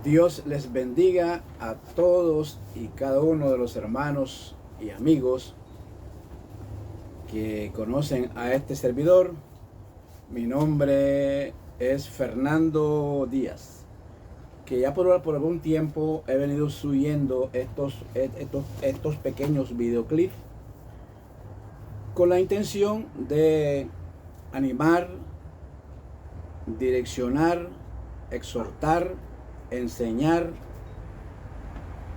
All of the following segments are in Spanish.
Dios les bendiga a todos y cada uno de los hermanos y amigos que conocen a este servidor. Mi nombre es Fernando Díaz, que ya por algún tiempo he venido subiendo estos pequeños videoclips con la intención de animar, direccionar, exhortar, enseñar,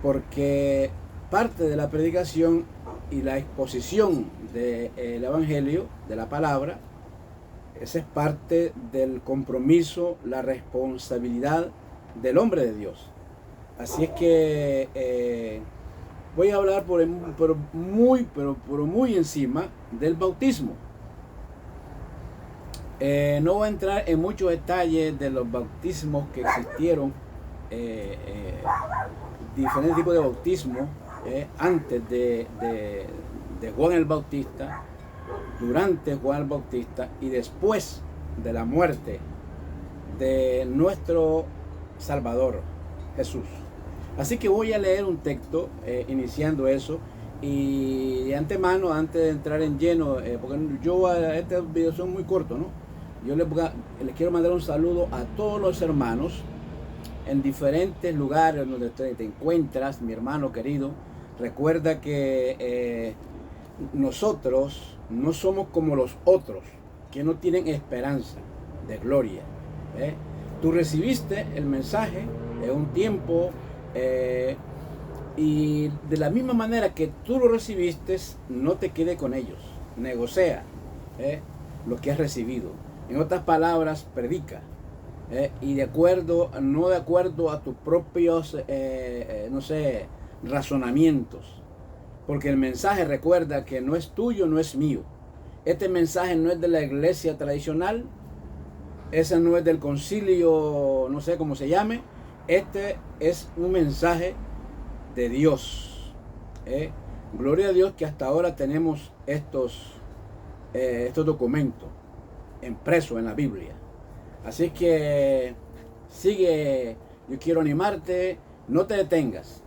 porque parte de la predicación y la exposición del Evangelio, de la palabra, esa es parte del compromiso, la responsabilidad del hombre de Dios. Así es que voy a hablar por muy encima del bautismo. No voy a entrar en muchos detalles de los bautismos que existieron, diferentes tipos de bautismo antes de Juan el Bautista, durante Juan el Bautista y después de la muerte de nuestro Salvador Jesús. Así que voy a leer un texto iniciando eso, y de antemano, antes de entrar en lleno, porque estos videos son muy cortos, ¿no? Yo les quiero mandar un saludo a todos los hermanos en diferentes lugares donde te encuentras, mi hermano querido. Recuerda que nosotros no somos como los otros que no tienen esperanza de gloria. Tú recibiste el mensaje en un tiempo, y de la misma manera que tú lo recibiste, no te quede con ellos. Negocia lo que has recibido. En otras palabras, predica. Y no de acuerdo a tus propios, razonamientos. Porque el mensaje, recuerda que no es tuyo, no es mío. Este mensaje no es de la iglesia tradicional. Ese no es del concilio, no sé cómo se llame. Este es un mensaje de Dios. Gloria a Dios que hasta ahora tenemos estos documentos impresos en la Biblia. Así que sigue. Yo quiero animarte, no te detengas.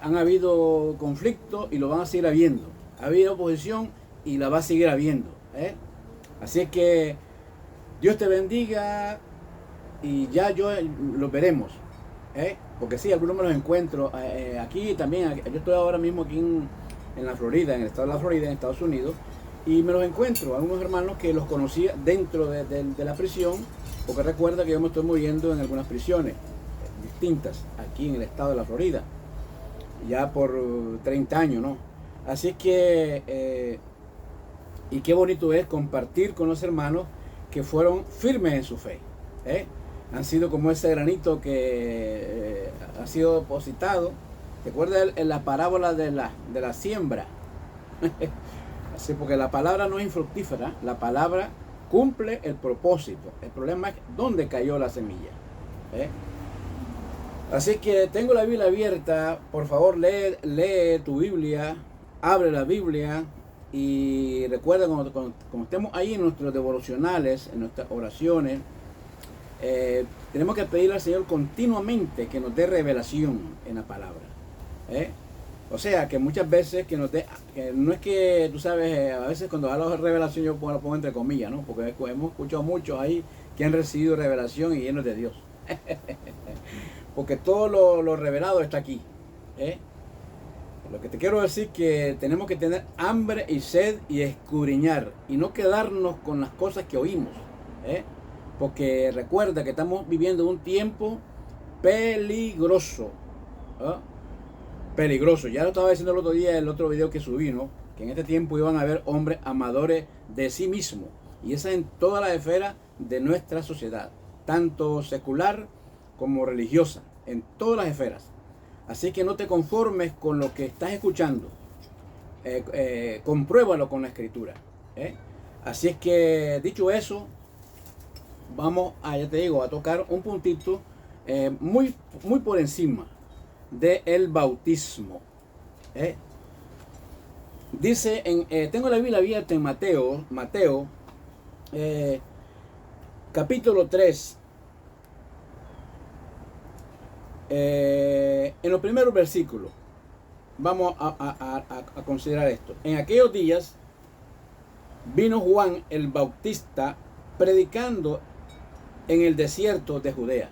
Han habido conflictos y lo van a seguir habiendo. Ha habido oposición y la va a seguir habiendo. Así que Dios te bendiga, y ya lo veremos. Porque sí, algunos me los encuentro aquí también. Yo estoy ahora mismo aquí en la Florida, en el estado de la Florida, en Estados Unidos, y me los encuentro, algunos hermanos que los conocía dentro de la prisión, porque recuerda que yo me estoy moviendo en algunas prisiones distintas aquí en el estado de la Florida, ya por 30 años, ¿no? Así que, y qué bonito es compartir con los hermanos que fueron firmes en su fe. Han sido como ese granito que ha sido depositado. ¿Recuerda la parábola de la siembra? Así, porque la palabra no es infructífera, la palabra cumple el propósito. El problema es dónde cayó la semilla. Así que tengo la Biblia abierta. Por favor, lee tu Biblia, abre la Biblia, y recuerda cuando estemos ahí en nuestros devocionales, en nuestras oraciones, tenemos que pedirle al Señor continuamente que nos dé revelación en la palabra. O sea, que muchas veces que nos dé, que no es que, tú sabes, a veces cuando hablo de revelación yo lo pongo entre comillas, ¿no? Porque hemos escuchado muchos ahí que han recibido revelación y llenos de Dios. Porque todo lo revelado está aquí. Lo que te quiero decir es que tenemos que tener hambre y sed y escudriñar, y no quedarnos con las cosas que oímos. Porque recuerda que estamos viviendo un tiempo peligroso. Peligroso. Ya lo estaba diciendo el otro día, el otro video que subí, ¿no? Que en este tiempo iban a haber hombres amadores de sí mismos. Y esa es en toda la esfera de nuestra sociedad, tanto secular como religiosa, en todas las esferas. Así que no te conformes con lo que estás escuchando. Compruébalo con la escritura. Así es que, dicho eso, vamos a, ya te digo, a tocar un puntito muy por encima del bautismo. Dice, tengo la Biblia abierta en Mateo capítulo 3, En los primeros versículos vamos a considerar esto. En aquellos días vino Juan el Bautista predicando en el desierto de Judea.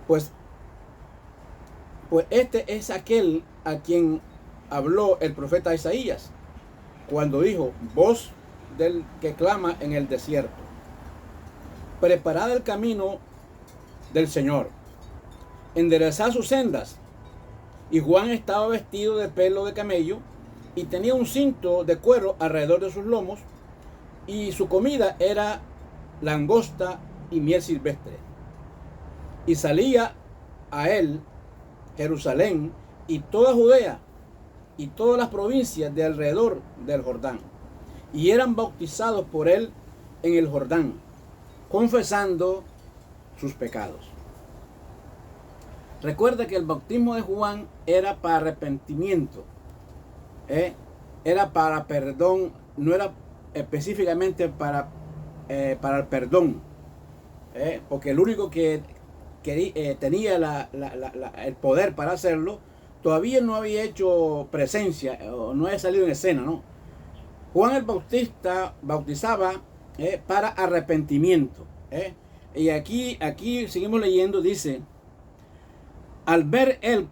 Pues este es aquel a quien habló el profeta Isaías cuando dijo: voz del que clama en el desierto, preparad el camino del Señor, enderezad sus sendas. Y Juan estaba vestido de pelo de camello y tenía un cinto de cuero alrededor de sus lomos, y su comida era langosta y miel silvestre. Y salía a él Jerusalén y toda Judea y todas las provincias de alrededor del Jordán, y eran bautizados por él en el Jordán, confesando sus pecados. Recuerda que el bautismo de Juan era para arrepentimiento, era para perdón, no era específicamente para el perdón, porque el único que tenía el poder para hacerlo todavía no había hecho presencia, o no había salido en escena, ¿no? Juan el Bautista bautizaba para arrepentimiento. Y aquí seguimos leyendo, dice: al ver él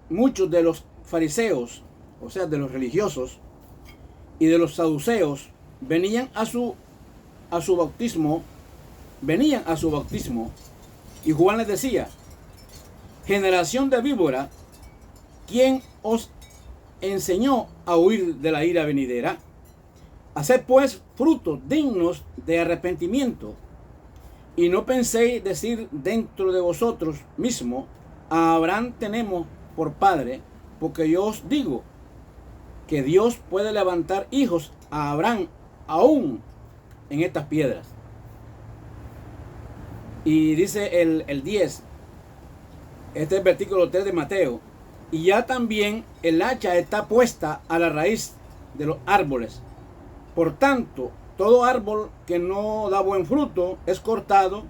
muchos de los fariseos, o sea, de los religiosos, y de los saduceos, venían a su bautismo, y Juan les decía: generación de víbora, ¿quién os enseñó a huir de la ira venidera? Haced pues frutos dignos de arrepentimiento, y no penséis decir dentro de vosotros mismos: a Abraham tenemos por padre, porque yo os digo que Dios puede levantar hijos a Abraham aún en estas piedras. Y dice el 10, este es el versículo 3 de Mateo: y ya también el hacha está puesta a la raíz de los árboles. Por tanto, todo árbol que no da buen fruto es cortado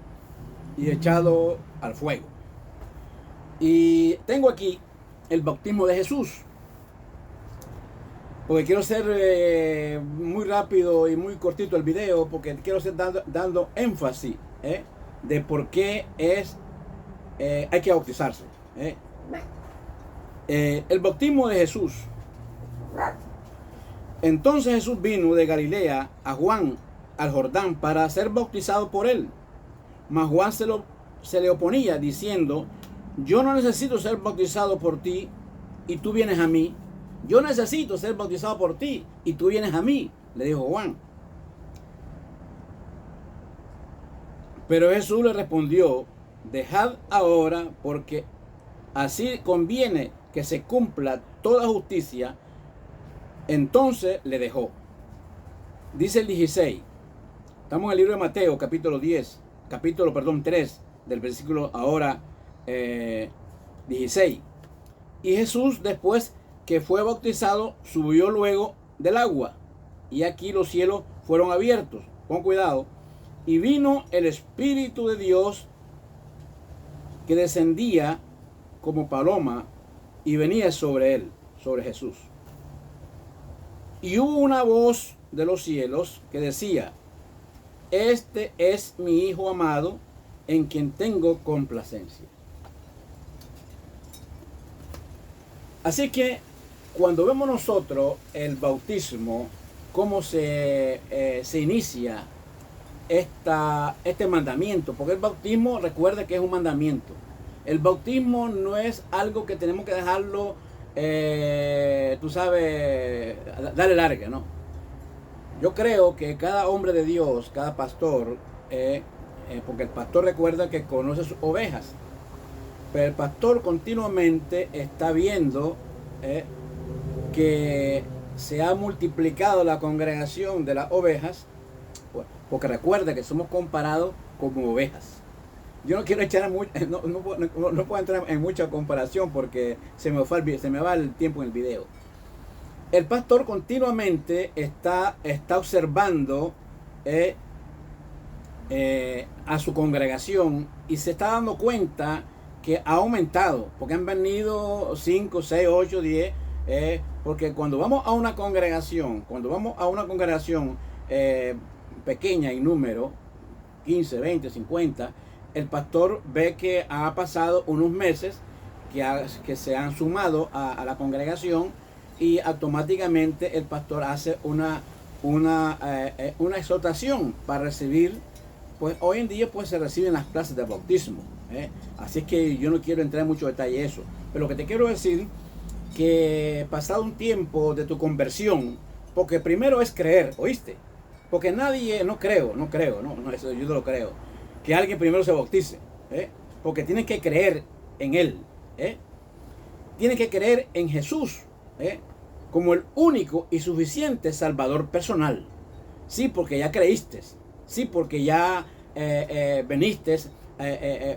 y echado al fuego. Y tengo aquí el bautismo de Jesús, porque quiero ser muy rápido y muy cortito el video, porque quiero ser dando énfasis de por qué hay que bautizarse. El bautismo de Jesús. Entonces Jesús vino de Galilea a Juan al Jordán para ser bautizado por él. Mas Juan se le oponía, diciendo: yo no necesito ser bautizado por ti y tú vienes a mí. Yo necesito ser bautizado por ti y tú vienes a mí, le dijo Juan. Pero Jesús le respondió: dejad ahora, porque así conviene que se cumpla toda justicia. Entonces le dejó. Dice el 16. Estamos en el libro de Mateo, capítulo 3, del versículo ahora 16. Y Jesús, después que fue bautizado, subió luego del agua. Y aquí los cielos fueron abiertos. Con cuidado. Y vino el Espíritu de Dios, que descendía como paloma y venía sobre él, sobre Jesús. Y hubo una voz de los cielos que decía: este es mi Hijo amado, en quien tengo complacencia. Así que cuando vemos nosotros el bautismo, cómo se inicia este mandamiento, porque el bautismo, recuerda que es un mandamiento. El bautismo no es algo que tenemos que dejarlo, tú sabes, darle larga, ¿no? Yo creo que cada hombre de Dios, cada pastor, porque el pastor recuerda que conoce sus ovejas, pero el pastor continuamente está viendo que se ha multiplicado la congregación de las ovejas, porque recuerda que somos comparados como ovejas. Yo no quiero echar no puedo entrar en mucha comparación porque se me va el tiempo en el video. El pastor continuamente está observando a su congregación y se está dando cuenta que ha aumentado, porque han venido 5, 6, 8, 10, porque cuando vamos a una congregación, pequeña en número, 15, 20, 50, el pastor ve que ha pasado unos meses que se han sumado a la congregación, y automáticamente el pastor hace una exhortación para recibir. Pues hoy en día pues se reciben las clases de bautismo, así es que yo no quiero entrar en mucho detalle eso, pero lo que te quiero decir, que pasado un tiempo de tu conversión, porque primero es creer, ¿oíste? Porque nadie, no, eso yo no lo creo, que alguien primero se bautice, porque tienes que creer en Él, tienes que creer en Jesús, como el único y suficiente Salvador personal. Sí, porque ya creíste, sí, porque ya veniste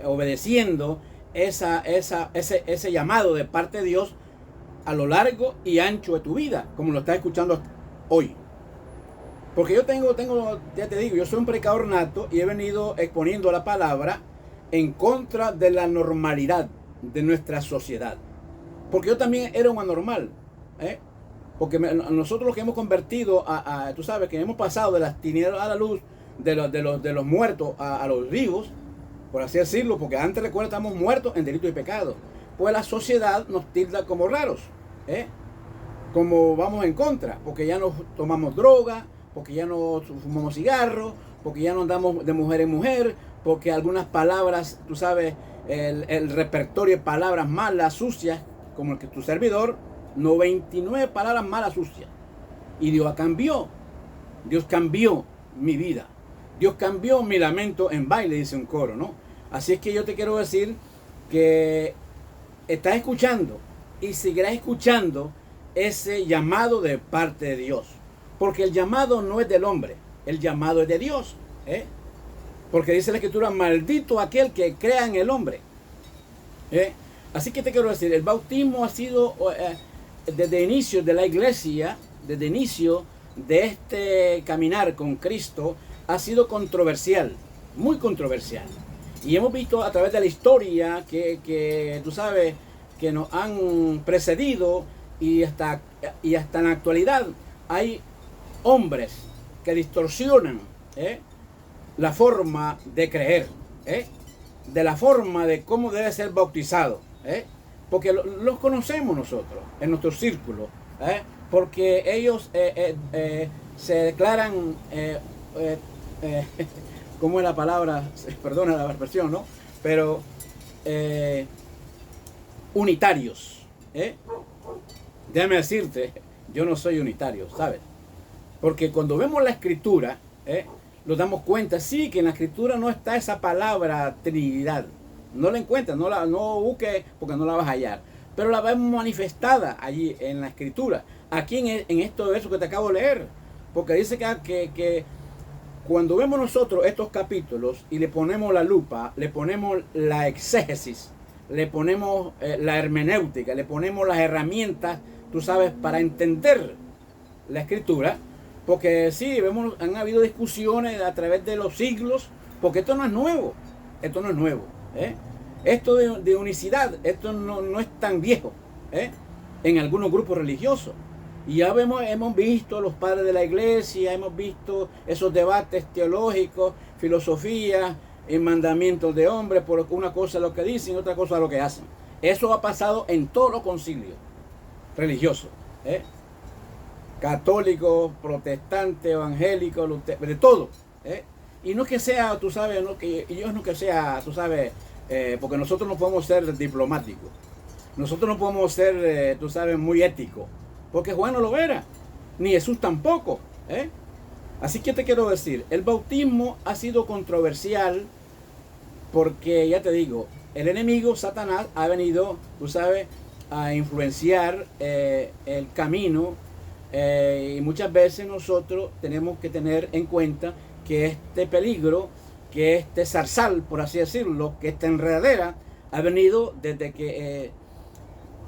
obedeciendo ese llamado de parte de Dios a lo largo y ancho de tu vida, como lo estás escuchando hoy. Porque yo ya te digo, yo soy un predicador nato y he venido exponiendo la palabra en contra de la normalidad de nuestra sociedad. Porque yo también era un anormal, porque nosotros los que hemos convertido tú sabes, que hemos pasado de las tinieblas a la luz, de los muertos a los vivos, por así decirlo, porque antes, recuerda, estamos muertos en delito y pecado. Pues la sociedad nos tilda como raros, como vamos en contra, porque ya no tomamos droga, porque ya no fumamos cigarros, porque ya no andamos de mujer en mujer, porque algunas palabras, tú sabes, el repertorio de palabras malas, sucias, como el que tu servidor, 99 palabras malas, sucias. Y Dios cambió mi vida. Dios cambió mi lamento en baile, dice un coro, ¿no? Así es que yo te quiero decir que estás escuchando y seguirás escuchando ese llamado de parte de Dios. Porque el llamado no es del hombre, el llamado es de Dios. Porque dice la Escritura, maldito aquel que crea en el hombre. Así que te quiero decir, el bautismo ha sido desde inicio de la iglesia, desde inicio de este caminar con Cristo, ha sido controversial, muy controversial. Y hemos visto a través de la historia que tú sabes, que nos han precedido, y hasta en la actualidad hay hombres que distorsionan la forma de creer, de la forma de cómo debe ser bautizado, porque los conocemos nosotros en nuestro círculo, porque ellos se declaran, ¿cómo es la palabra? Perdona la expresión, ¿no? Pero unitarios. Déjame decirte, yo no soy unitario, ¿sabes? Porque cuando vemos la Escritura, nos damos cuenta, sí, que en la Escritura no está esa palabra Trinidad. No la encuentras, no busques porque no la vas a hallar. Pero la vemos manifestada allí en la Escritura. Aquí en esto de eso que te acabo de leer. Porque dice que cuando vemos nosotros estos capítulos y le ponemos la lupa, le ponemos la exégesis, le ponemos la hermenéutica, le ponemos las herramientas, tú sabes, para entender la Escritura. Porque sí, han habido discusiones a través de los siglos, porque esto no es nuevo, Esto de unicidad, esto no es tan viejo, en algunos grupos religiosos. Y ya hemos visto los padres de la iglesia, hemos visto esos debates teológicos, filosofía, mandamientos de hombres, por una cosa lo que dicen, otra cosa lo que hacen. Eso ha pasado en todos los concilios religiosos, católicos, protestantes, evangélicos, de todo. Y no es que sea, tú sabes, porque nosotros no podemos ser diplomáticos. Nosotros no podemos ser, tú sabes, muy éticos. Porque Juan no lo era, ni Jesús tampoco. Así que te quiero decir, el bautismo ha sido controversial porque, ya te digo, el enemigo, Satanás, ha venido, tú sabes, a influenciar el camino. Y muchas veces nosotros tenemos que tener en cuenta que este peligro, que este zarzal, por así decirlo, que esta enredadera, ha venido desde que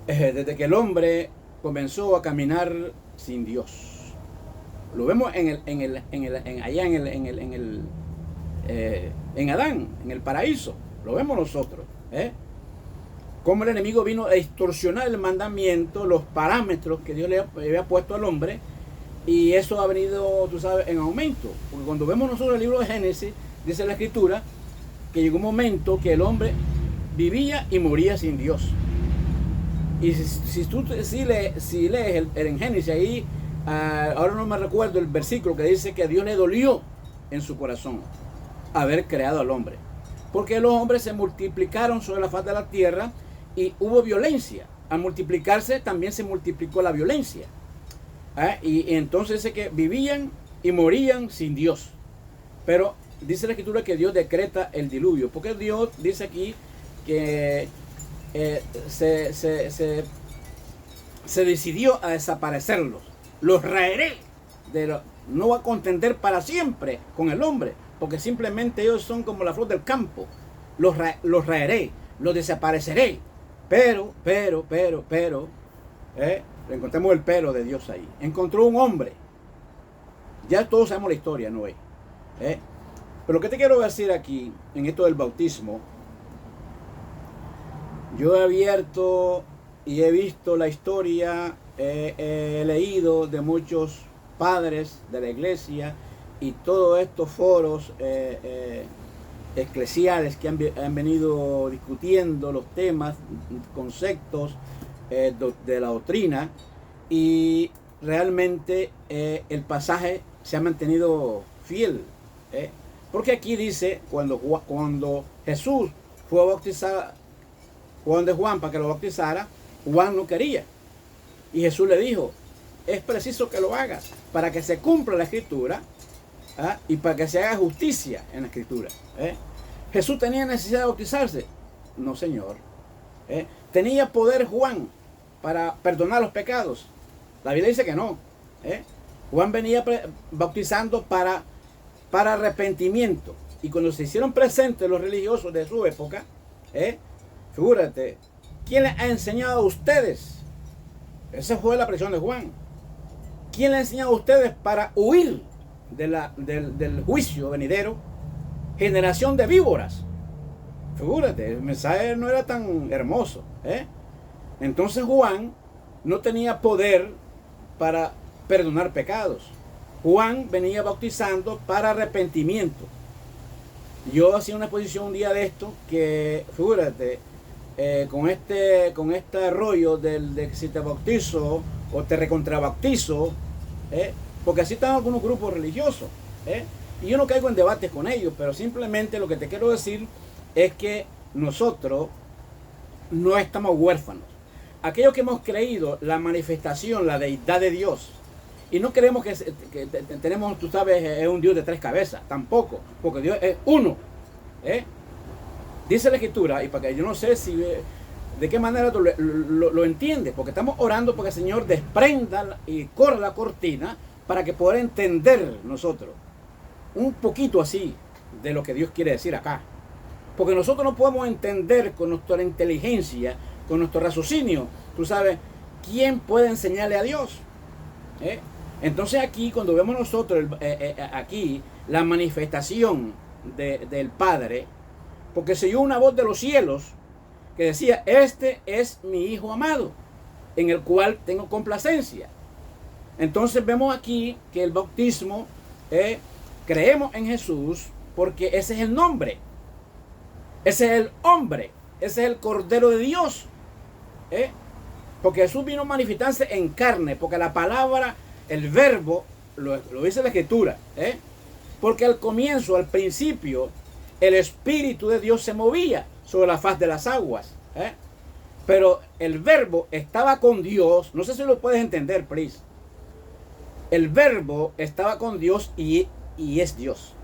el hombre comenzó a caminar sin Dios. Lo vemos allá en Adán, en el paraíso. Lo vemos nosotros. Cómo el enemigo vino a distorsionar el mandamiento, los parámetros que Dios le había puesto al hombre, y eso ha venido, tú sabes, en aumento. Porque cuando vemos nosotros el libro de Génesis, dice la Escritura, que llegó un momento que el hombre vivía y moría sin Dios. Y si lees en Génesis ahí, ahora no me recuerdo el versículo que dice que a Dios le dolió en su corazón haber creado al hombre. Porque los hombres se multiplicaron sobre la faz de la tierra y hubo violencia. Al multiplicarse también se multiplicó la violencia. Y entonces dice que vivían y morían sin Dios. Pero dice la Escritura que Dios decreta el diluvio. Porque Dios dice aquí que se decidió a desaparecerlos. Los raeré. No va a contender para siempre con el hombre, porque simplemente ellos son como la flor del campo. Los raeré, los desapareceré. Pero, encontramos el pero de Dios ahí. Encontró un hombre. Ya todos sabemos la historia, ¿no es? Pero lo que te quiero decir aquí, en esto del bautismo, yo he abierto y he visto la historia, he leído de muchos padres de la iglesia y todos estos foros eclesiales que han venido discutiendo los temas, conceptos de la doctrina, y realmente el pasaje se ha mantenido fiel. Porque aquí dice, cuando Jesús fue a bautizar de Juan para que lo bautizara, Juan no quería. Y Jesús le dijo, es preciso que lo hagas para que se cumpla la Escritura y para que se haga justicia en la Escritura. ¿Jesús tenía necesidad de bautizarse? No, Señor. ¿Tenía poder Juan para perdonar los pecados? La Biblia dice que no. Juan venía bautizando para arrepentimiento. Y cuando se hicieron presentes los religiosos de su época, figúrate, ¿quién les ha enseñado a ustedes? Esa fue la presión de Juan. ¿Quién les ha enseñado a ustedes para huir del juicio venidero? Generación de víboras. Figúrate, el mensaje no era tan hermoso. Entonces Juan no tenía poder para perdonar pecados. Juan venía bautizando para arrepentimiento. Yo hacía una exposición un día de esto que, figúrate, con este rollo de que si te bautizo o te recontrabautizo, porque así están algunos grupos religiosos, y yo no caigo en debates con ellos, pero simplemente lo que te quiero decir es que nosotros no estamos huérfanos. Aquellos que hemos creído la manifestación, la deidad de Dios, y no creemos que tenemos, tú sabes, es un Dios de tres cabezas, tampoco, porque Dios es uno. Dice la Escritura, y para que yo no sé si de qué manera tú lo entiendes, porque estamos orando porque el Señor desprenda y corra la cortina para que pueda entender nosotros un poquito así de lo que Dios quiere decir acá. Porque nosotros no podemos entender con nuestra inteligencia, con nuestro raciocinio, tú sabes, ¿quién puede enseñarle a Dios? Entonces aquí, cuando vemos nosotros aquí la manifestación del Padre, porque se oyó una voz de los cielos que decía, este es mi Hijo amado, en el cual tengo complacencia. Entonces vemos aquí que el bautismo, creemos en Jesús porque ese es el nombre, ese es el hombre, ese es el Cordero de Dios. Porque Jesús vino a manifestarse en carne, porque la palabra, el verbo, lo dice la Escritura. Porque al comienzo, al principio, el Espíritu de Dios se movía sobre la faz de las aguas. Pero el verbo estaba con Dios. No sé si lo puedes entender, please. El verbo estaba con Dios y es Dios.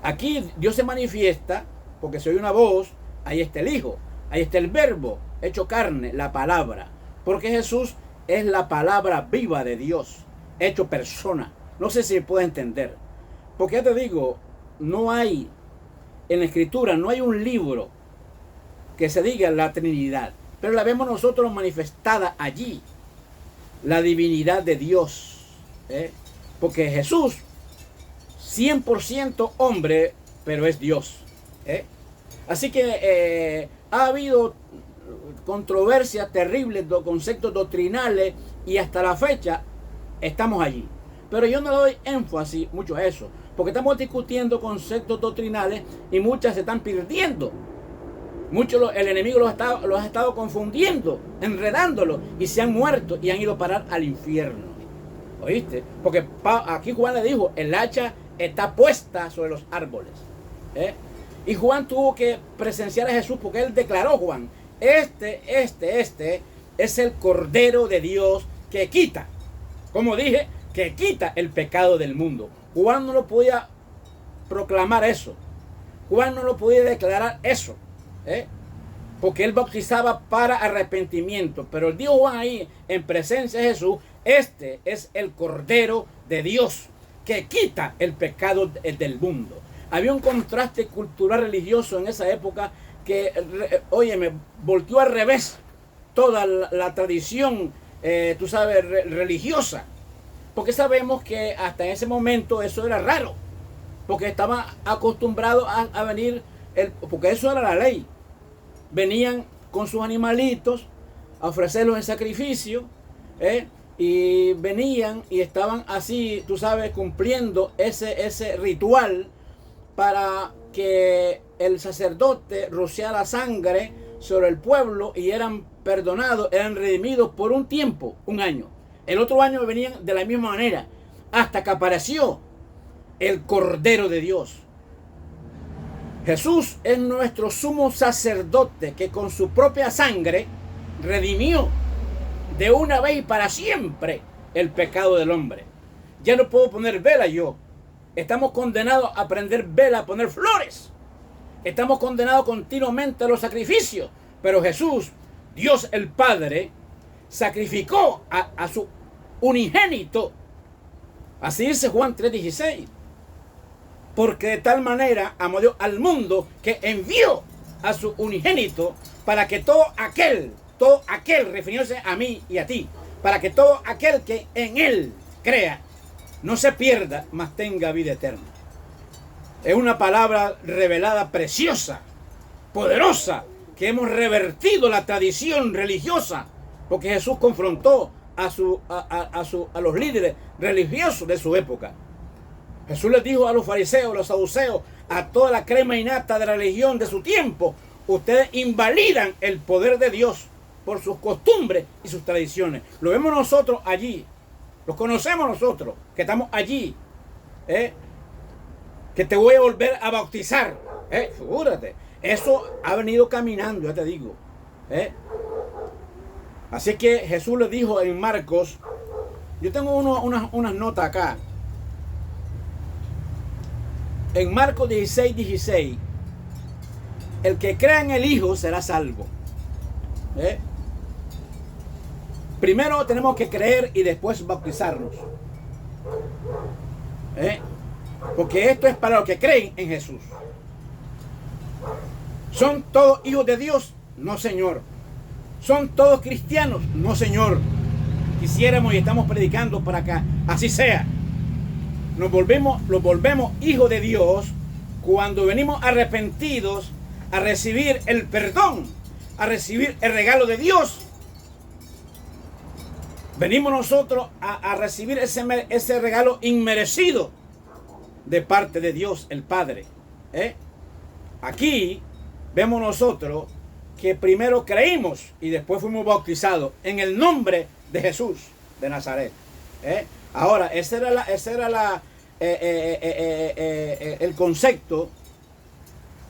Aquí Dios se manifiesta porque se oye una voz. Ahí está el Hijo. Ahí está el verbo hecho carne, la palabra. Porque Jesús es la palabra viva de Dios, hecho persona. No sé si puedes entender. Porque ya te digo, no hay en la Escritura, no hay un libro que se diga la Trinidad, pero la vemos nosotros manifestada allí, la divinidad de Dios. Porque Jesús, 100% hombre, pero es Dios. Así que ha habido controversias terribles, conceptos doctrinales, y hasta la fecha estamos allí. Pero yo no le doy énfasis mucho a eso, porque estamos discutiendo conceptos doctrinales y muchas se están perdiendo. Muchos el enemigo los ha estado confundiendo, enredándolo, y se han muerto y han ido a parar al infierno. ¿Oíste? Porque aquí Juan le dijo, el hacha está puesta sobre los árboles. Y Juan tuvo que presenciar a Jesús, porque él declaró, Juan, este es el Cordero de Dios que quita, como dije, que quita el pecado del mundo. Juan no lo podía proclamar eso. Juan no lo podía declarar eso. Porque él bautizaba para arrepentimiento. Pero dijo Juan ahí, en presencia de Jesús, este es el Cordero de Dios que quita el pecado del mundo. Había un contraste cultural religioso en esa época que, óyeme, volteó al revés toda la tradición, tú sabes, religiosa. Porque sabemos que hasta en ese momento eso era raro. Porque estaban acostumbrados a venir, porque eso era la ley. Venían con sus animalitos a ofrecerlos en sacrificio, y venían y estaban así, tú sabes, cumpliendo ese ritual para que el sacerdote rociara sangre sobre el pueblo y eran perdonados, eran redimidos por un tiempo, un año. El otro año venían de la misma manera, hasta que apareció el Cordero de Dios. Jesús es nuestro sumo sacerdote que con su propia sangre redimió de una vez y para siempre el pecado del hombre. Ya no puedo poner vela yo. Estamos condenados a prender vela, a poner flores. Estamos condenados continuamente a los sacrificios. Pero Jesús, Dios el Padre, sacrificó a su unigénito. Así dice Juan 3:16. Porque de tal manera amó Dios al mundo que envió a su unigénito para que todo aquel, refiriéndose a mí y a ti, para que todo aquel que en él crea no se pierda, mas tenga vida eterna. Es una palabra revelada, preciosa, poderosa, que hemos revertido la tradición religiosa, porque Jesús confrontó a los líderes religiosos de su época. Jesús les dijo a los fariseos, a los saduceos, a toda la crema innata de la religión de su tiempo: ustedes invalidan el poder de Dios por sus costumbres y sus tradiciones. Lo vemos nosotros allí, los conocemos nosotros, que estamos allí, que te voy a volver a bautizar. Figúrate, eso ha venido caminando, ya te digo. Así que Jesús le dijo en Marcos, yo tengo unas notas acá. En Marcos 16:16, el que crea en el Hijo será salvo. Primero tenemos que creer y después bautizarnos. Porque esto es para los que creen en Jesús. ¿Son todos hijos de Dios? No, Señor. ¿Son todos cristianos? No, Señor. Quisiéramos y estamos predicando para que así sea. Nos volvemos hijos de Dios cuando venimos arrepentidos a recibir el perdón, a recibir el regalo de Dios. Venimos nosotros a recibir ese regalo inmerecido de parte de Dios el Padre. Aquí vemos nosotros que primero creímos y después fuimos bautizados en el nombre de Jesús de Nazaret. Ahora, ese era el concepto.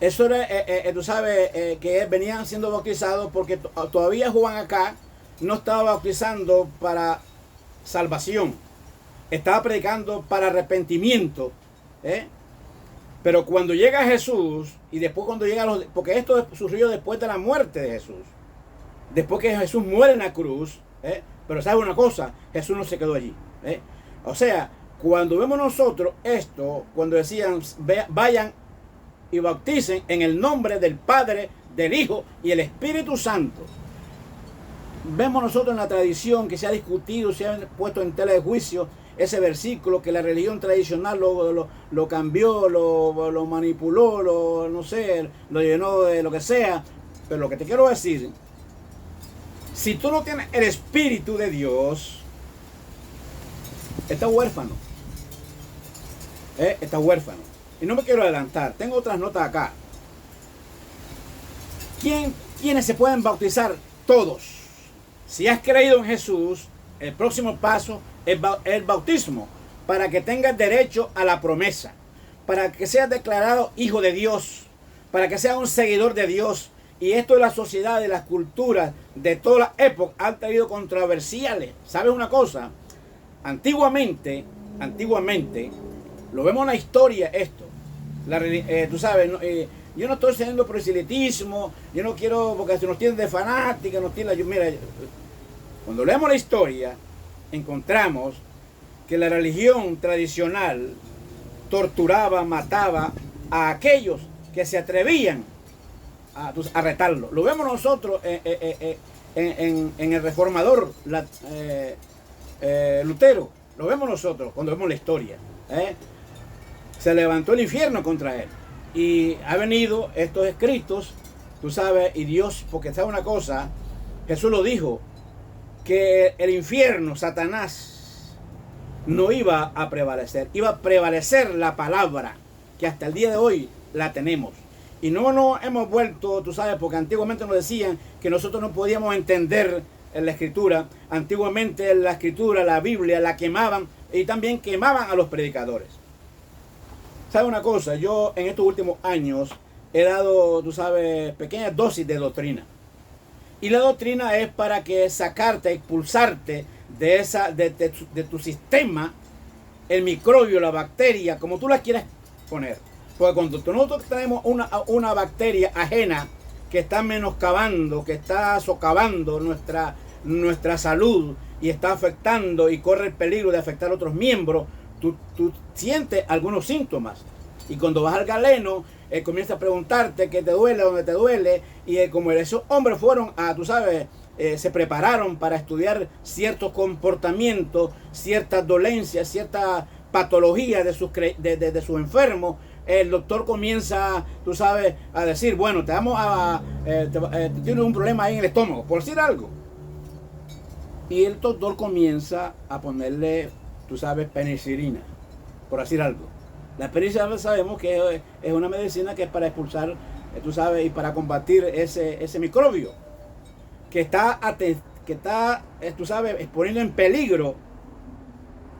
Eso era, tú sabes, que venían siendo bautizados porque todavía Juan acá no estaba bautizando para salvación. Estaba predicando para arrepentimiento. Pero cuando llega Jesús, y después cuando llega porque esto surgió después de la muerte de Jesús. Después que Jesús muere en la cruz. Pero ¿sabe una cosa? Jesús no se quedó allí. O sea, cuando vemos nosotros esto, cuando decían vayan y bauticen en el nombre del Padre, del Hijo y el Espíritu Santo. Vemos nosotros en la tradición que se ha discutido, se ha puesto en tela de juicio ese versículo, que la religión tradicional lo cambió, lo manipuló, no sé, lo llenó de lo que sea. Pero lo que te quiero decir, si tú no tienes el Espíritu de Dios, estás huérfano. Estás huérfano. Y no me quiero adelantar, tengo otras notas acá. ¿Quiénes se pueden bautizar? Todos. Si has creído en Jesús, el próximo paso es el bautismo, para que tengas derecho a la promesa, para que seas declarado hijo de Dios, para que seas un seguidor de Dios. Y esto de la sociedad, de las culturas, de todas las épocas, han traído controversiales. ¿Sabes una cosa? Antiguamente, lo vemos en la historia esto. Tú sabes, yo no estoy haciendo proselitismo, yo no quiero, porque si nos tienen de fanática, mira, cuando leemos la historia, encontramos que la religión tradicional torturaba, mataba a aquellos que se atrevían a retarlo. Lo vemos nosotros en el reformador Lutero, lo vemos nosotros cuando vemos la historia. Se levantó el infierno contra él. Y ha venido estos escritos, tú sabes, y Dios, porque sabe una cosa, Jesús lo dijo, que el infierno, Satanás, no iba a prevalecer, iba a prevalecer la palabra, que hasta el día de hoy la tenemos. Y no nos hemos vuelto, tú sabes, porque antiguamente nos decían que nosotros no podíamos entender la escritura. Antiguamente la escritura, la Biblia, la quemaban y también quemaban a los predicadores. ¿Sabe una cosa? Yo en estos últimos años he dado, tú sabes, pequeñas dosis de doctrina. Y la doctrina es para que sacarte, expulsarte de tu sistema, el microbio, la bacteria, como tú la quieras poner. Porque cuando nosotros tenemos una bacteria ajena que está menoscabando, que está socavando nuestra salud y está afectando y corre el peligro de afectar a otros miembros, tú sientes algunos síntomas. Y cuando vas al galeno, comienza a preguntarte qué te duele, dónde te duele. Y como esos hombres fueron tú sabes, se prepararon para estudiar ciertos comportamientos, ciertas dolencias, ciertas patologías de sus enfermos, el doctor comienza, tú sabes, a decir, bueno, tienes un problema ahí en el estómago, por decir algo. Y el doctor comienza a ponerle, tú sabes, penicilina, por decir algo. La penicilina sabemos que es una medicina que es para expulsar, tú sabes, y para combatir ese microbio que está, tú sabes, poniendo en peligro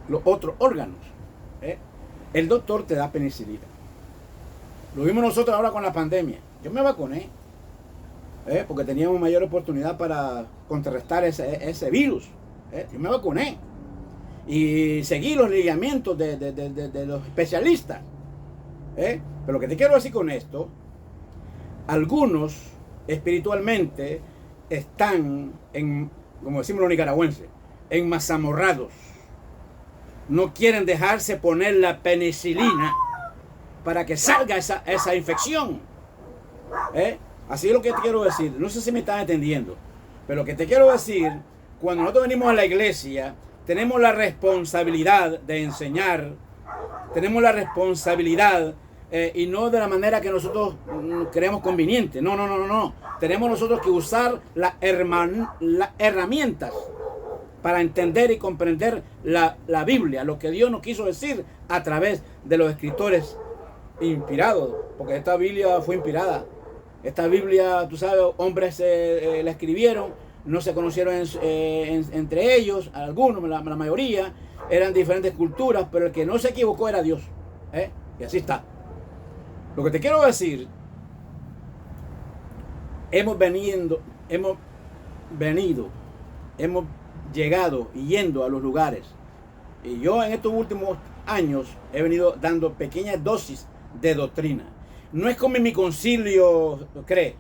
los otros órganos. El doctor te da penicilina. Lo vimos nosotros ahora con la pandemia. Yo me vacuné, porque teníamos mayor oportunidad para contrarrestar ese virus. Yo me vacuné. Y seguí los lineamientos de los especialistas. Pero lo que te quiero decir con esto, algunos espiritualmente están, como decimos los nicaragüenses, enmazamorrados. No quieren dejarse poner la penicilina para que salga esa infección. Así es lo que te quiero decir. No sé si me estás entendiendo, pero lo que te quiero decir, cuando nosotros venimos a la iglesia, tenemos la responsabilidad de enseñar, tenemos la responsabilidad, y no de la manera que nosotros creemos conveniente. No. Tenemos nosotros que usar las herramientas para entender y comprender la Biblia, lo que Dios nos quiso decir a través de los escritores inspirados, porque esta Biblia fue inspirada. Esta Biblia, tú sabes, hombres la escribieron, no se conocieron entre ellos, algunos, la mayoría, eran diferentes culturas, pero el que no se equivocó era Dios. Y así está. Lo que te quiero decir, hemos llegado y yendo a los lugares. Y yo en estos últimos años he venido dando pequeñas dosis de doctrina. No es como mi concilio cree,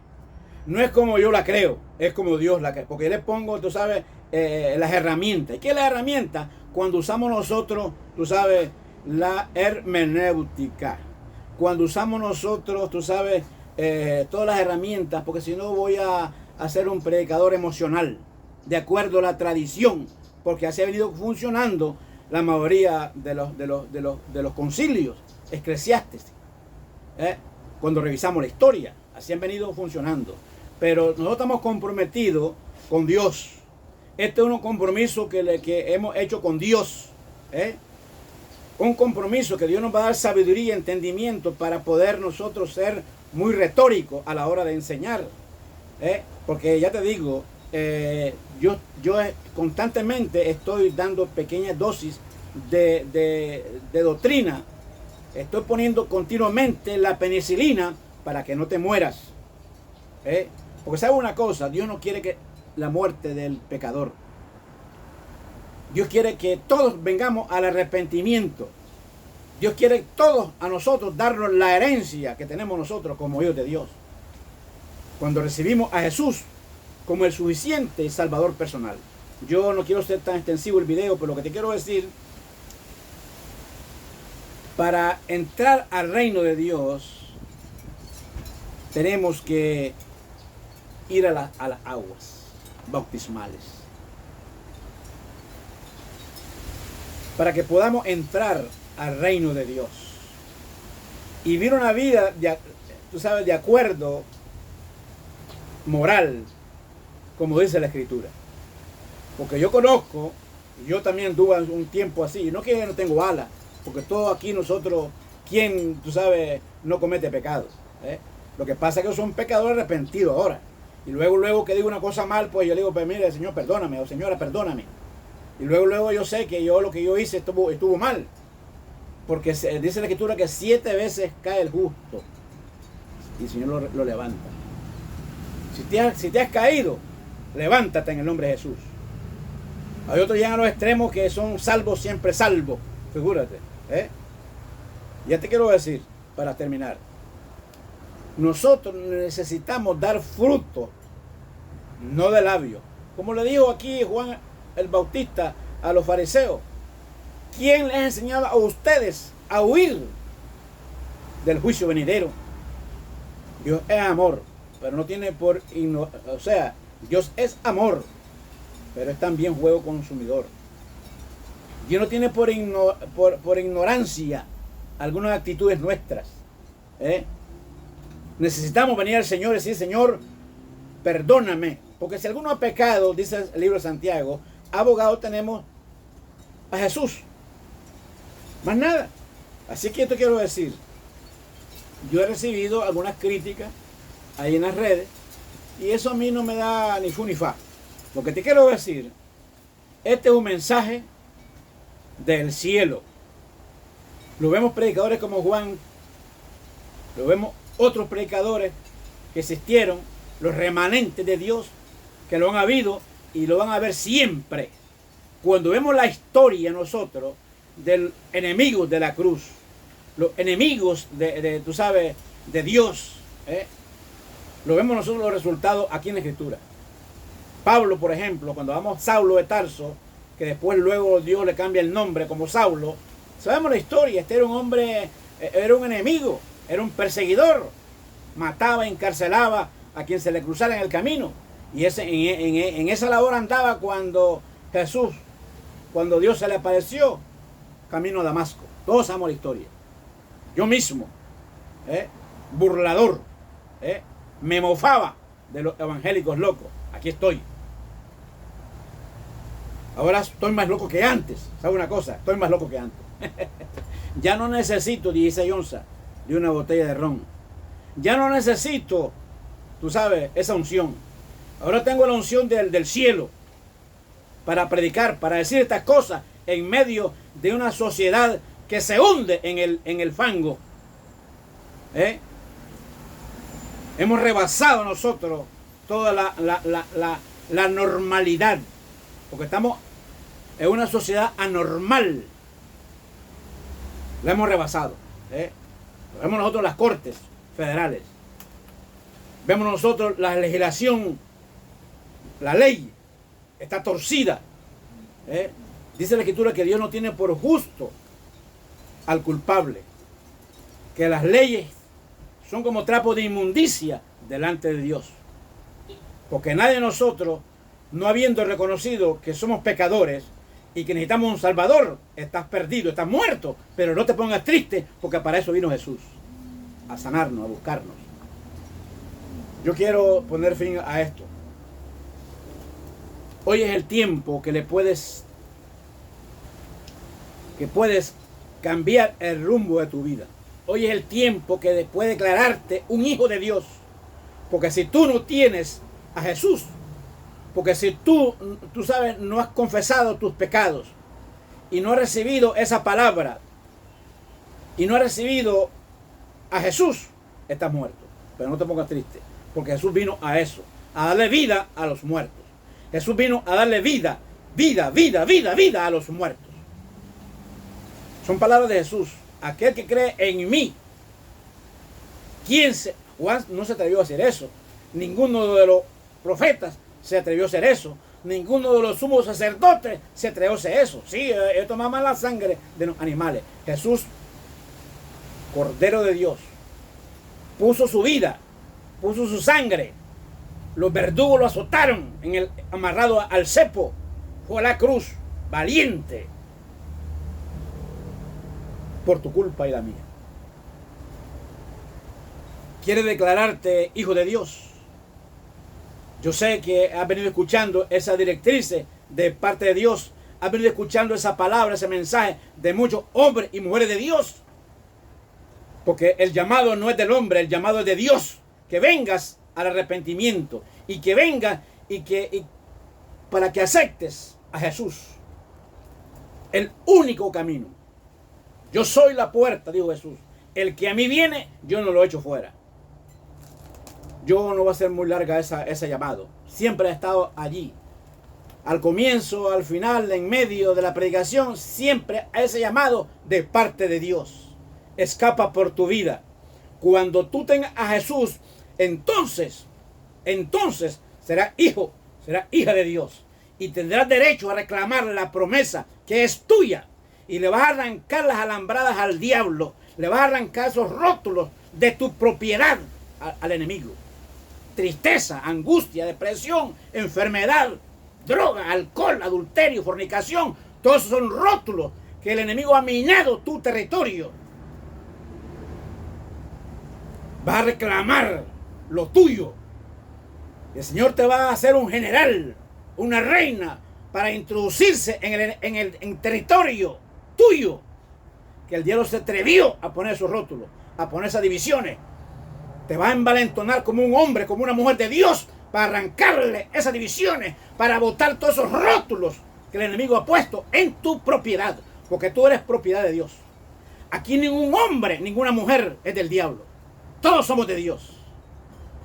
no es como yo la creo, es como Dios la cree, porque yo le pongo, tú sabes, las herramientas. ¿Y qué es la herramienta? Cuando usamos nosotros, tú sabes, la hermenéutica, cuando usamos nosotros, tú sabes, todas las herramientas, porque si no voy a ser un predicador emocional, de acuerdo a la tradición, porque así ha venido funcionando la mayoría de los concilios eclesiásticos, cuando revisamos la historia. Así han venido funcionando. Pero nosotros estamos comprometidos con Dios. Este es un compromiso que hemos hecho con Dios. Un compromiso que Dios nos va a dar sabiduría y entendimiento para poder nosotros ser muy retóricos a la hora de enseñar. Porque ya te digo, yo constantemente estoy dando pequeñas dosis de doctrina. Estoy poniendo continuamente la penicilina para que no te mueras. Porque sabe una cosa, Dios no quiere que la muerte del pecador. Dios quiere que todos vengamos al arrepentimiento. Dios quiere todos a nosotros darnos la herencia que tenemos nosotros como hijos de Dios. Cuando recibimos a Jesús como el suficiente Salvador personal. Yo no quiero ser tan extensivo el video, pero lo que te quiero decir, para entrar al reino de Dios, tenemos que ir a las aguas bautismales. Para que podamos entrar al reino de Dios y vivir una vida, tú sabes, de acuerdo moral, como dice la Escritura. Porque yo conozco, yo también tuve un tiempo así, no que yo no tengo alas, porque todos aquí nosotros, ¿quién, tú sabes, no comete pecado? Lo que pasa es que son pecadores arrepentidos ahora. Y luego que digo una cosa mal, pues yo le digo, pues mire, Señor, perdóname, o Señora, perdóname. Y luego yo sé que lo que yo hice estuvo mal. Porque dice la Escritura que 7 veces cae el justo y el Señor lo levanta. Si te has caído, levántate en el nombre de Jesús. Hay otros llegan a los extremos que son salvos, siempre salvos. Figúrate. Ya te quiero decir, para terminar. Nosotros necesitamos dar fruto, no de labios. Como le dijo aquí Juan el Bautista a los fariseos. ¿Quién les ha enseñado a ustedes a huir del juicio venidero? Dios es amor, pero no tiene o sea, Dios es amor, pero es también juego consumidor. Dios no tiene por ignorancia algunas actitudes nuestras. Necesitamos venir al Señor y decir, Señor, perdóname. Porque si alguno ha pecado, dice el libro de Santiago, abogado tenemos a Jesús. Más nada. Así que esto quiero decir. Yo he recibido algunas críticas ahí en las redes y eso a mí no me da ni fu ni fa. Lo que te quiero decir, este es un mensaje del cielo. Lo vemos predicadores como Juan, lo vemos otros predicadores que existieron, los remanentes de Dios, que lo han habido y lo van a ver siempre. Cuando vemos la historia nosotros del enemigo de la cruz, los enemigos tú sabes, de Dios, lo vemos nosotros los resultados aquí en la Escritura. Pablo, por ejemplo, cuando vamos a Saulo de Tarso, que después luego Dios le cambia el nombre como Saulo, sabemos la historia. Este era un hombre, era un enemigo, era un perseguidor, mataba, encarcelaba a quien se le cruzara en el camino. Y en esa labor andaba cuando Dios se le apareció camino a Damasco. Todos sabemos la historia. Yo mismo, burlador, me mofaba de los evangélicos locos. Aquí estoy. Ahora estoy más loco que antes. ¿Sabe una cosa? Estoy más loco que antes. Ya no necesito 16 onzas de una botella de ron. Ya no necesito, tú sabes, esa unción. Ahora tengo la unción del cielo para predicar, para decir estas cosas en medio de una sociedad que se hunde en el fango. Hemos rebasado nosotros toda la normalidad, porque estamos en una sociedad anormal. La hemos rebasado. Vemos nosotros las cortes federales, vemos nosotros la legislación, la ley está torcida. Dice la Escritura que Dios no tiene por justo al culpable, que las leyes son como trapo de inmundicia delante de Dios, porque nadie de nosotros, no habiendo reconocido que somos pecadores, y que necesitamos un Salvador, estás perdido, estás muerto, pero no te pongas triste, porque para eso vino Jesús, a sanarnos, a buscarnos. Yo quiero poner fin a esto. Hoy es el tiempo que puedes cambiar el rumbo de tu vida. Hoy es el tiempo que puede declararte un hijo de Dios. Porque si tú no tienes a Jesús, porque si tú sabes, no has confesado tus pecados y no has recibido esa palabra y no has recibido a Jesús, estás muerto. Pero no te pongas triste, porque Jesús vino a eso, a darle vida a los muertos. Jesús vino a darle vida a los muertos. Son palabras de Jesús. Aquel que cree en mí. Juan no se atrevió a hacer eso. Ninguno de los profetas se atrevió a hacer eso. Ninguno de los sumos sacerdotes se atrevió a hacer eso. Sí, ellos tomaban la sangre de los animales. Jesús, Cordero de Dios, puso su vida, puso su sangre. Los verdugos lo azotaron amarrado al cepo. Fue a la cruz, valiente, por tu culpa y la mía. Quiere declararte hijo de Dios. Yo sé que has venido escuchando esa directriz de parte de Dios. Has venido escuchando esa palabra, ese mensaje de muchos hombres y mujeres de Dios. Porque el llamado no es del hombre, el llamado es de Dios. Que vengas al arrepentimiento y que vengas para que aceptes a Jesús. El único camino. Yo soy la puerta, dijo Jesús. El que a mí viene, yo no lo echo fuera. Yo no va a ser muy larga ese llamado. Siempre he estado allí. Al comienzo, al final, en medio de la predicación, siempre a ese llamado de parte de Dios. Escapa por tu vida. Cuando tú tengas a Jesús, entonces serás hijo, serás hija de Dios. Y tendrás derecho a reclamar la promesa que es tuya. Y le vas a arrancar las alambradas al diablo. Le vas a arrancar esos rótulos de tu propiedad al enemigo. Tristeza, angustia, depresión, enfermedad, droga, alcohol, adulterio, fornicación. Todos esos son rótulos que el enemigo ha minado tu territorio. Vas a reclamar lo tuyo. El Señor te va a hacer un general, una reina, para introducirse en el territorio tuyo. Que el diablo se atrevió a poner esos rótulos, a poner esas divisiones. Te va a envalentonar como un hombre, como una mujer de Dios, para arrancarle esas divisiones, para botar todos esos rótulos que el enemigo ha puesto en tu propiedad. Porque tú eres propiedad de Dios. Aquí ningún hombre, ninguna mujer es del diablo. Todos somos de Dios.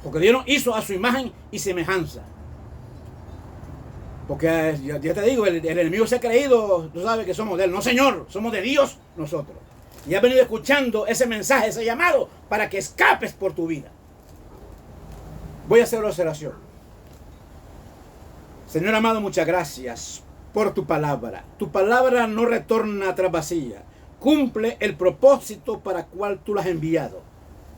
Porque Dios nos hizo a su imagen y semejanza. Porque ya te digo, el enemigo se ha creído, tú sabes que somos de él. No, Señor, somos de Dios nosotros. Y has venido escuchando ese mensaje, ese llamado, para que escapes por tu vida. Voy a hacer una oración. Señor amado, muchas gracias por tu palabra. Tu palabra no retorna atrás vacía. Cumple el propósito para el cual tú la has enviado.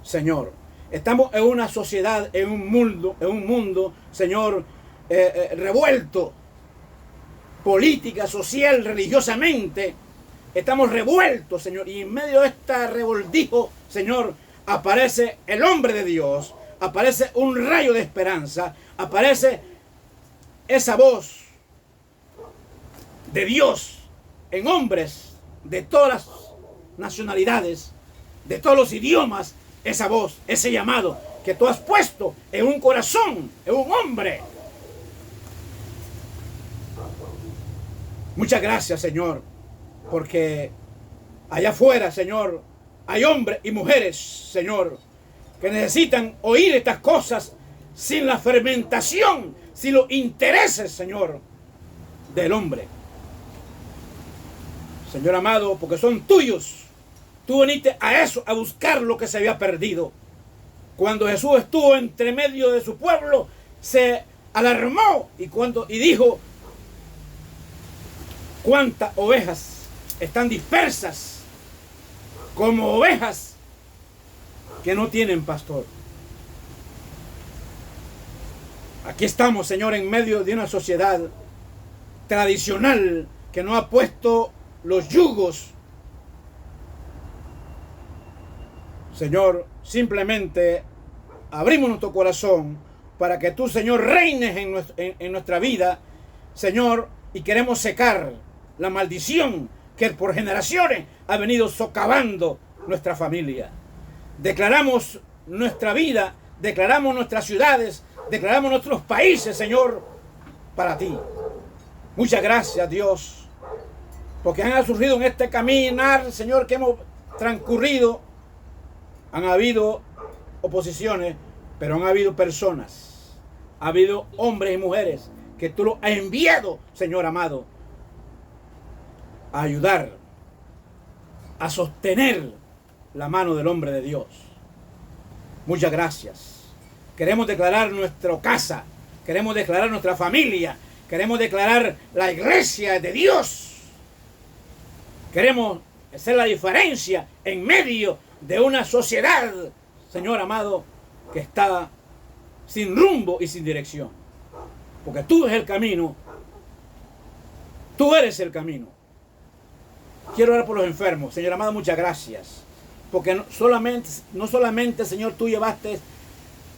Señor, estamos en una sociedad, en un mundo, Señor, revuelto, política, social, religiosamente. Estamos revueltos, Señor, y en medio de este revoldijo, Señor, aparece el hombre de Dios, aparece un rayo de esperanza, aparece esa voz de Dios en hombres de todas las nacionalidades, de todos los idiomas, esa voz, ese llamado que tú has puesto en un corazón, en un hombre. Muchas gracias, Señor, porque allá afuera, Señor, hay hombres y mujeres, Señor, que necesitan oír estas cosas sin la fermentación, sin los intereses, Señor, del hombre. Señor amado, porque son tuyos. Tú viniste a eso, a buscar lo que se había perdido. Cuando Jesús estuvo entre medio de su pueblo, se alarmó y dijo: ¿cuántas ovejas están dispersas como ovejas que no tienen pastor? Aquí estamos, Señor, en medio de una sociedad tradicional que no ha puesto los yugos. Señor, simplemente abrimos nuestro corazón para que tú, Señor, reines en nuestra vida, Señor, y queremos secar la maldición que por generaciones ha venido socavando nuestra familia. Declaramos nuestra vida, declaramos nuestras ciudades, declaramos nuestros países, Señor, para ti. Muchas gracias, Dios, porque han surgido en este caminar, Señor, que hemos transcurrido. Han habido oposiciones, pero han habido personas, ha habido hombres y mujeres que tú los has enviado, Señor amado, a ayudar, a sostener la mano del hombre de Dios. Muchas gracias. Queremos declarar nuestra casa, queremos declarar nuestra familia, queremos declarar la iglesia de Dios. Queremos hacer la diferencia en medio de una sociedad, Señor amado, que está sin rumbo y sin dirección. Porque tú eres el camino. Tú eres el camino. Quiero orar por los enfermos. Señor amado, muchas gracias. Porque no solamente, Señor, tú llevaste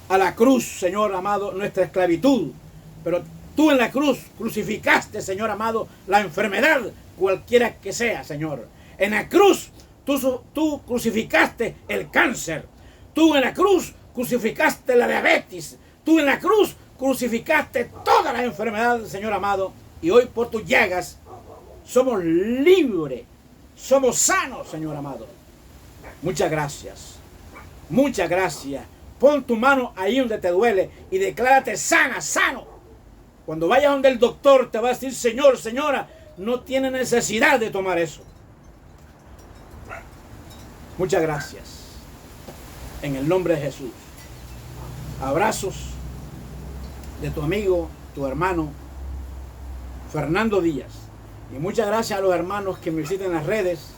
a la cruz, Señor amado, nuestra esclavitud. Pero tú en la cruz crucificaste, Señor amado, la enfermedad, cualquiera que sea, Señor. En la cruz tú crucificaste el cáncer. Tú en la cruz crucificaste la diabetes. Tú en la cruz crucificaste todas las enfermedades, Señor amado. Y hoy por tus llagas somos libres. Somos sanos, Señor amado. Muchas gracias. Muchas gracias. Pon tu mano ahí donde te duele y declárate sana, sano. Cuando vayas donde el doctor te va a decir, Señor, señora, no tiene necesidad de tomar eso. Muchas gracias. En el nombre de Jesús. Abrazos de tu amigo, tu hermano, Fernando Díaz. Y muchas gracias a los hermanos que me visiten en las redes.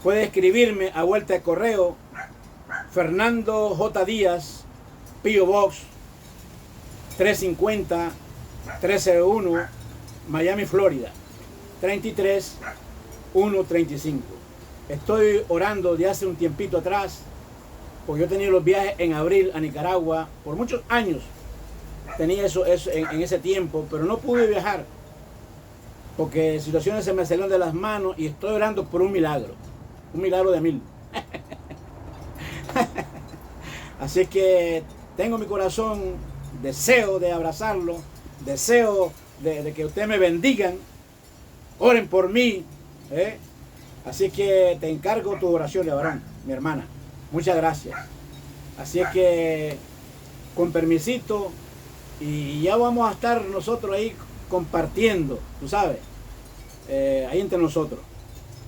Puede escribirme a vuelta de correo, Fernando J. Díaz, P.O. Box 350-301, Miami, Florida, 33135. Estoy orando de hace un tiempito atrás, porque yo tenía los viajes en abril a Nicaragua por muchos años. Tenía eso en ese tiempo, pero no pude viajar porque situaciones se me salieron de las manos y estoy orando por un milagro de 1000. Así que tengo mi corazón, deseo de abrazarlo, deseo de que ustedes me bendigan, oren por mí, Así que te encargo tu oración, varón, mi hermana. Muchas gracias. Así es que, con permisito, y ya vamos a estar nosotros ahí compartiendo, tú sabes, ahí entre nosotros.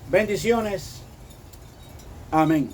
Bendiciones. Amén.